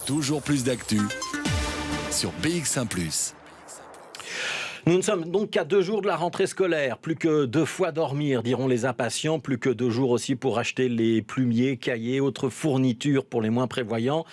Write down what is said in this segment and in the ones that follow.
Toujours plus d'actu sur BX1 +. Nous ne sommes donc qu'à 2 jours de la rentrée scolaire. Plus que 2 fois dormir, diront les impatients. Plus que 2 jours aussi pour acheter les plumiers, cahiers, autres fournitures pour les moins prévoyants.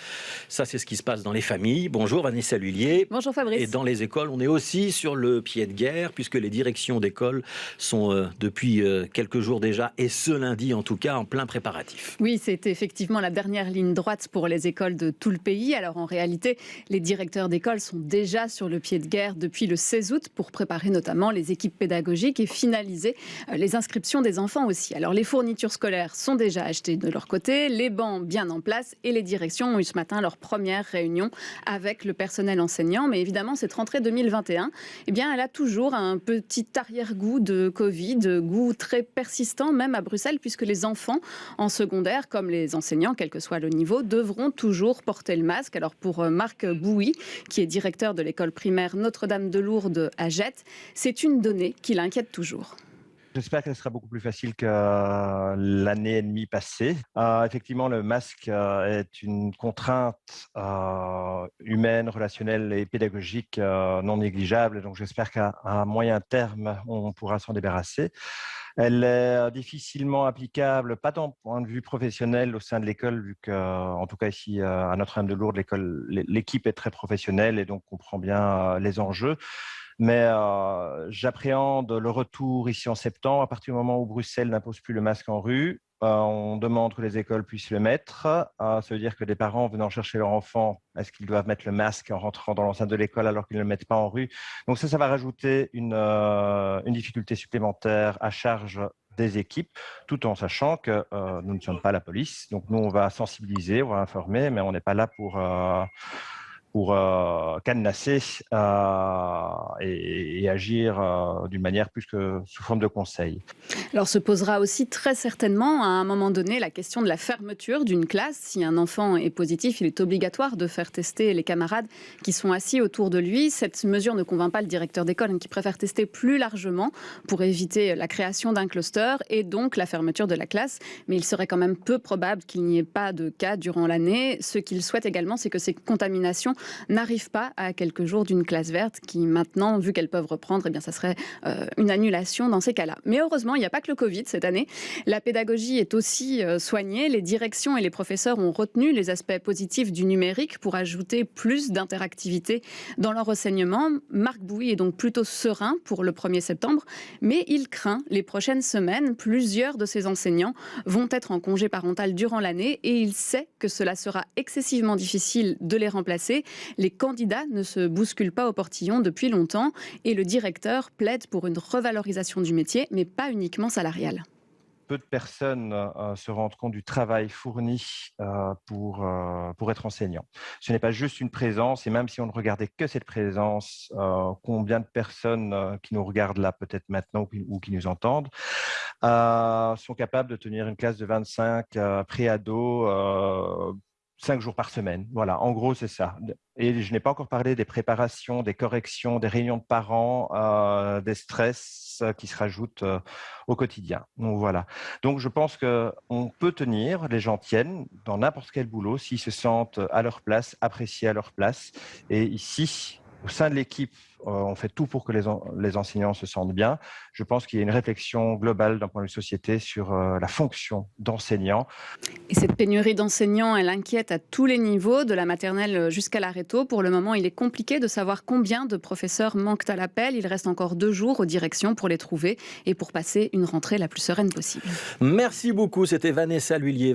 Ça, c'est ce qui se passe dans les familles. Bonjour Vanessa Lhuillier. Bonjour Fabrice. Et dans les écoles, on est aussi sur le pied de guerre, puisque les directions d'école sont depuis quelques jours déjà, et ce lundi en tout cas, en plein préparatif. Oui, c'est effectivement la dernière ligne droite pour les écoles de tout le pays. Alors en réalité, les directeurs d'école sont déjà sur le pied de guerre depuis le 16 août pour préparer notamment les équipes pédagogiques et finaliser les inscriptions des enfants aussi. Alors les fournitures scolaires sont déjà achetées de leur côté, les bancs bien en place et les directions ont eu ce matin leur première réunion avec le personnel enseignant. Mais évidemment, cette rentrée 2021, eh bien, elle a toujours un petit arrière-goût de Covid, goût très persistant même à Bruxelles, puisque les enfants en secondaire, comme les enseignants, quel que soit le niveau, devront toujours porter le masque. Alors pour Marc Bouy, qui est directeur de l'école primaire Notre-Dame de Lourdes à Jette, c'est une donnée qui l'inquiète toujours. J'espère qu'elle sera beaucoup plus facile que l'année et demie passée. Effectivement, le masque est une contrainte humaine, relationnelle et pédagogique non négligeable. Donc j'espère qu'à moyen terme, on pourra s'en débarrasser. Elle est difficilement applicable, pas d'un point de vue professionnel au sein de l'école, vu qu'en tout cas ici à Notre-Dame de Lourdes, l'équipe est très professionnelle et donc comprend bien les enjeux. Mais j'appréhende le retour ici en septembre, à partir du moment où Bruxelles n'impose plus le masque en rue. On demande que les écoles puissent le mettre. Ça veut dire que des parents venant chercher leur enfant, est-ce qu'ils doivent mettre le masque en rentrant dans l'enceinte de l'école alors qu'ils ne le mettent pas en rue? Donc ça va rajouter une difficulté supplémentaire à charge des équipes, tout en sachant que nous ne sommes pas la police. Donc nous, on va sensibiliser, on va informer, mais on n'est pas là pour cadenasser et agir d'une manière plus que sous forme de conseil. Alors se posera aussi très certainement à un moment donné la question de la fermeture d'une classe. Si un enfant est positif, il est obligatoire de faire tester les camarades qui sont assis autour de lui. Cette mesure ne convainc pas le directeur d'école qui préfère tester plus largement pour éviter la création d'un cluster et donc la fermeture de la classe. Mais il serait quand même peu probable qu'il n'y ait pas de cas durant l'année. Ce qu'il souhaite également, c'est que ces contaminations n'arrivent pas à quelques jours d'une classe verte qui maintenant, vu qu'elles peuvent reprendre, eh bien, ça serait une annulation dans ces cas-là. Mais heureusement, il n'y a pas que le Covid cette année. La pédagogie est aussi soignée. Les directions et les professeurs ont retenu les aspects positifs du numérique pour ajouter plus d'interactivité dans leur enseignement. Marc Bouy est donc plutôt serein pour le 1er septembre, mais il craint les prochaines semaines. Plusieurs de ses enseignants vont être en congé parental durant l'année et il sait que cela sera excessivement difficile de les remplacer. Les candidats ne se bousculent pas au portillon depuis longtemps et le directeur plaide pour une revalorisation du métier, mais pas uniquement salariale. Peu de personnes se rendent compte du travail fourni pour être enseignant. Ce n'est pas juste une présence, et même si on ne regardait que cette présence, combien de personnes qui nous regardent là peut-être maintenant ou qui nous entendent sont capables de tenir une classe de 25 pré-ados 5 jours par semaine. Voilà, en gros, c'est ça. Et je n'ai pas encore parlé des préparations, des corrections, des réunions de parents, des stress qui se rajoutent au quotidien. Donc voilà. Donc je pense qu'on peut tenir, les gens tiennent dans n'importe quel boulot s'ils se sentent à leur place, appréciés à leur place. Et ici, au sein de l'équipe, on fait tout pour que les enseignants se sentent bien. Je pense qu'il y a une réflexion globale d'un point de vue société sur la fonction d'enseignant. Et cette pénurie d'enseignants, elle inquiète à tous les niveaux, de la maternelle jusqu'à la réto. Pour le moment, il est compliqué de savoir combien de professeurs manquent à l'appel. Il reste encore 2 jours aux directions pour les trouver et pour passer une rentrée la plus sereine possible. Merci beaucoup, c'était Vanessa Lhuillier.